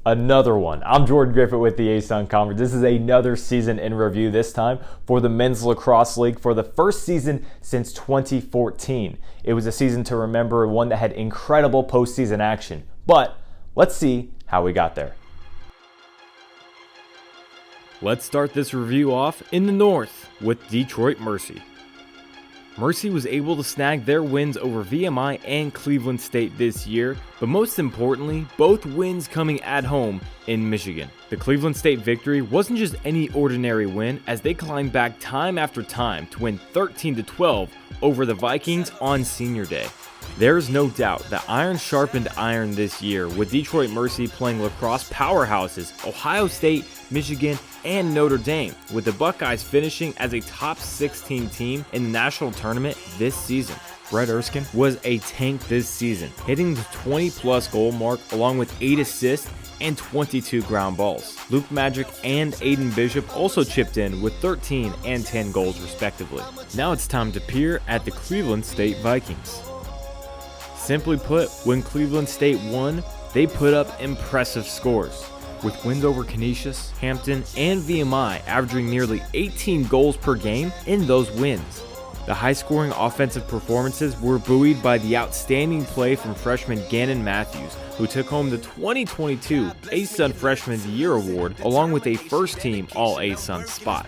Another one. I'm Jordan Griffith with the ASUN Conference. This is another season in review, this time for the Men's Lacrosse League for the first season since 2014. It was a season to remember, one that had incredible postseason action. But let's see how we got there. Let's start this review off in the North with Detroit Mercy. Mercy was able to snag their wins over VMI and Cleveland State this year, but most importantly, both wins coming at home in Michigan. The Cleveland State victory wasn't just any ordinary win, as they climbed back time after time to win 13-12 over the Vikings on Senior Day. There's no doubt that iron sharpened iron this year, with Detroit Mercy playing lacrosse powerhouses Ohio State, Michigan, and Notre Dame, with the Buckeyes finishing as a top 16 team in the national tournament this season. Brett Erskine was a tank this season, hitting the 20-plus goal mark along with 8 assists and 22 ground balls. Luke Magic and Aiden Bishop also chipped in with 13 and 10 goals respectively. Now it's time to peer at the Cleveland State Vikings. Simply put, when Cleveland State won, they put up impressive scores, with wins over Canisius, Hampton, and VMI averaging nearly 18 goals per game in those wins. The high-scoring offensive performances were buoyed by the outstanding play from freshman Gannon Matthews, who took home the 2022 ASUN Freshman of the Year award along with a first-team All-ASUN spot.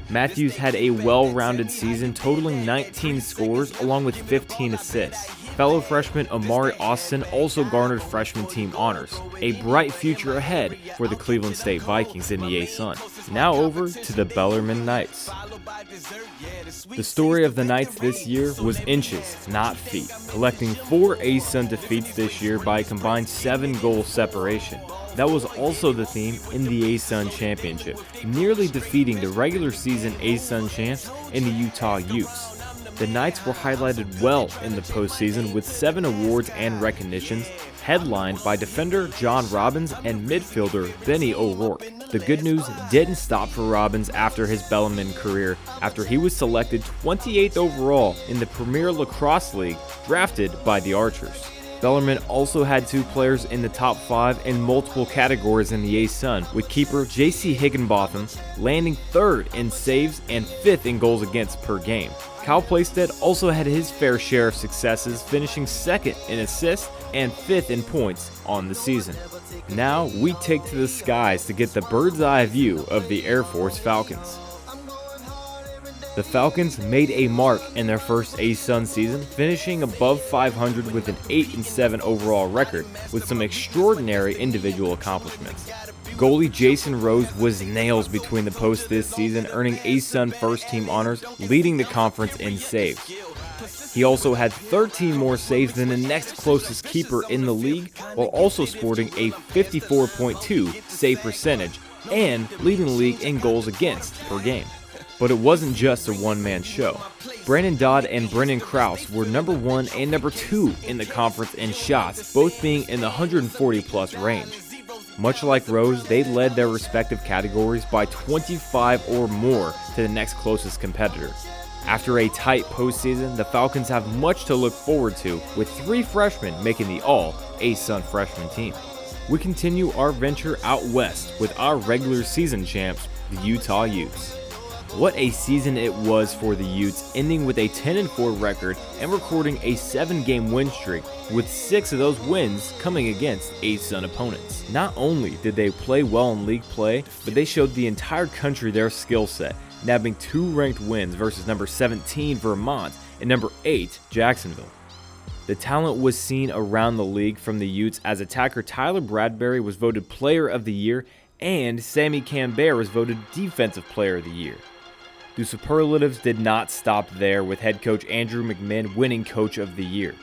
Matthews had a well-rounded season, totaling 19 scores along with 15 assists. Fellow freshman Amari Austin also garnered freshman team honors. A bright future ahead for the Cleveland State Vikings in the ASUN. Now over to the Bellarmine Knights. The story of the Knights this year was inches, not feet, collecting 4 ASUN defeats this year by a combined 7-goal separation. That was also the theme in the ASUN Championship, nearly defeating the regular season ASUN champs in the Utah Utes. The Knights were highlighted well in the postseason with 7 awards and recognitions, headlined by defender John Robbins and midfielder Benny O'Rourke. The good news didn't stop for Robbins after his Bellarmine career, after he was selected 28th overall in the Premier Lacrosse League, drafted by the Archers. Bellarmine also had 2 players in the top 5 in multiple categories in the ASUN, with keeper J.C. Higginbotham landing 3rd in saves and 5th in goals against per game. Kyle Plaisted also had his fair share of successes, finishing 2nd in assists and 5th in points on the season. Now we take to the skies to get the bird's eye view of the Air Force Falcons. The Falcons made a mark in their first ASUN season, finishing above 500 with an 8-7 overall record, with some extraordinary individual accomplishments. Goalie Jason Rose was nails between the posts this season, earning ASUN first team honors, leading the conference in saves. He also had 13 more saves than the next closest keeper in the league, while also sporting a 54.2 save percentage and leading the league in goals against per game. But it wasn't just a one-man show. Brandon Dodd and Brennan Krauss were number 1 and number 2 in the conference in shots, both being in the 140-plus range. Much like Rose, they led their respective categories by 25 or more to the next closest competitor. After a tight postseason, the Falcons have much to look forward to, with 3 freshmen making the All-ASUN freshman team. We continue our venture out west with our regular season champs, the Utah Utes. What a season it was for the Utes, ending with a 10-4 record and recording a 7-game win streak, with 6 of those wins coming against ASUN opponents. Not only did they play well in league play, but they showed the entire country their skill set, nabbing 2 ranked wins versus number 17 Vermont and number 8 Jacksonville. The talent was seen around the league from the Utes, as attacker Tyler Bradbury was voted Player of the Year and Sammy Cambert was voted Defensive Player of the Year. The superlatives did not stop there, with head coach Andrew McMinn winning Coach of the Year.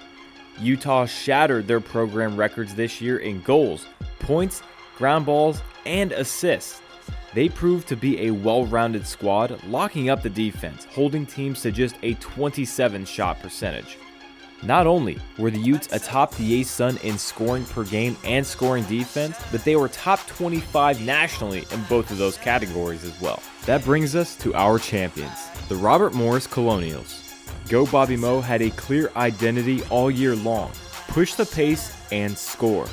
Utah shattered their program records this year in goals, points, ground balls, and assists. They proved to be a well-rounded squad, locking up the defense, holding teams to just a 27 shot percentage. Not only were the Utes atop the ASUN in scoring per game and scoring defense, but they were top 25 nationally in both of those categories as well. That brings us to our champions, the Robert Morris Colonials. Go Bobby Moe had a clear identity all year long: push the pace and score.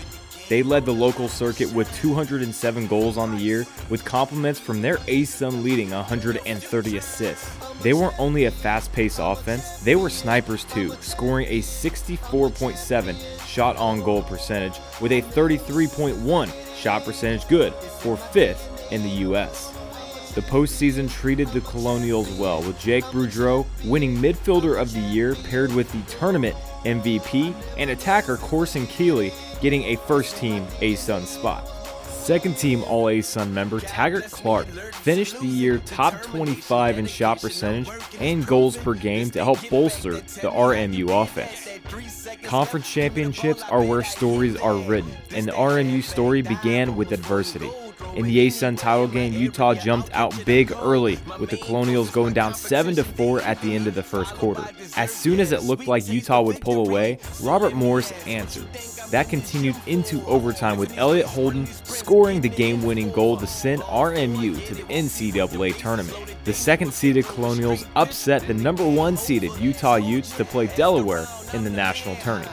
They led the local circuit with 207 goals on the year, with compliments from their ASUN leading 130 assists. They weren't only a fast-paced offense, they were snipers too, scoring a 64.7 shot on goal percentage with a 33.1 shot percentage, good for 5th in the US. The postseason treated the Colonials well, with Jake Boudreau winning Midfielder of the Year paired with the tournament MVP and attacker Corson Keeley getting a first-team ASUN spot. Second-team All-ASUN member Taggart Clark finished the year top 25 in shot percentage and goals per game to help bolster the RMU offense. Conference championships are where stories are written, and the RMU story began with adversity. In the ASUN title game, Utah jumped out big early, with the Colonials going down 7-4 at the end of the first quarter. As soon as it looked like Utah would pull away, Robert Morris answered. That continued into overtime, with Elliot Holden scoring the game-winning goal to send RMU to the NCAA tournament. The second-seeded Colonials upset the number 1 seeded Utah Utes to play Delaware in the national tourney.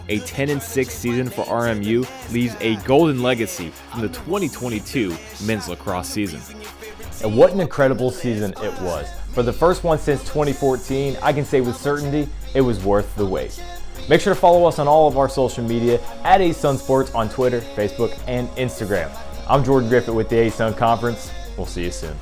A 10-6 season for RMU leaves a golden legacy from the 2022 men's lacrosse season. And what an incredible season it was. For the first one since 2014, I can say with certainty it was worth the wait. Make sure to follow us on all of our social media at ASUN Sports on Twitter, Facebook, and Instagram. I'm Jordan Griffith with the ASUN Conference. We'll see you soon.